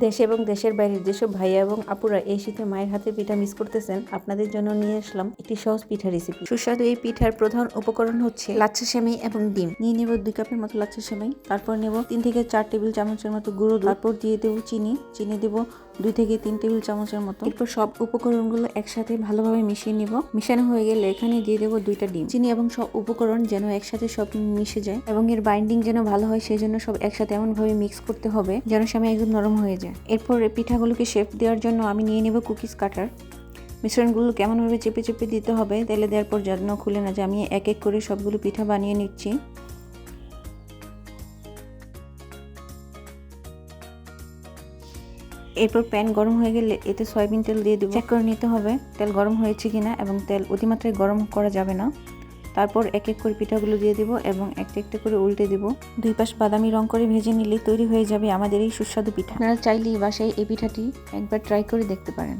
দেশে এবং দেশের বাইরের যেসব ভাইয়া এবং আপুরা এই শীতে মায়ের হাতের পিঠা মিস করতেছেন, আপনাদের জন্য নিয়ে আসলাম একটি সহজ পিঠা রেসিপি। সুস্বাদু এই পিঠার প্রধান উপকরণ হচ্ছে লাচ্ছা সেমাই এবং ডিম। নিয়ে নেব 2 কাপের মতো লাচ্ছা সেমাই, তারপর নেব 3 থেকে 4 টেবিল চামচের মতো গুঁড়ো দুধ, তারপর দিয়ে দেবো চিনি দেবো 2 থেকে 3 টেবিল চামচের মতো। এরপর সব উপকরণগুলো একসাথে ভালোভাবে মিশিয়ে নিব। মিশানো হয়ে গেলে এখানে দিয়ে দেবো 2টা ডিম। চিনি এবং সব উপকরণ যেন একসাথে সব মিশে যায় এবং এর বাইন্ডিং যেন ভালো হয়, সেই জন্য সব একসাথে এমন ভাবে মিক্স করতে হবে যেন সেমাই একদম নরম হয়ে যায়। এরপর পিঠাগুলোকে শেপ দেওয়ার জন্য আমি নিয়ে নেব কুকিজ কাটার। মিশ্রণগুলো কেমনভাবে চেপে চেপে দিতে হবে তেলে দেওয়ার পর যেন খুলে না যায়। আমি এক এক করে সবগুলো পিঠা বানিয়ে নিচ্ছি। এরপর প্যান গরম হয়ে গেলে এতে সয়াবিন তেল দিয়ে দেবো। চেক করে নিতে হবে তেল গরম হয়েছে কিনা, এবং তেল অতিমাত্রায় গরম করা যাবে না। তারপর এক এক করে পিঠাগুলো দিয়ে দেবো এবং একটা একটা করে উল্টে দেবো। 2 পাশ বাদামি রং করে ভেজে নিলে তৈরি হয়ে যাবে আমাদের এই সুস্বাদু পিঠা। আপনারা চাইলেই বাসায় এই পিঠাটি একবার ট্রাই করে দেখতে পারেন।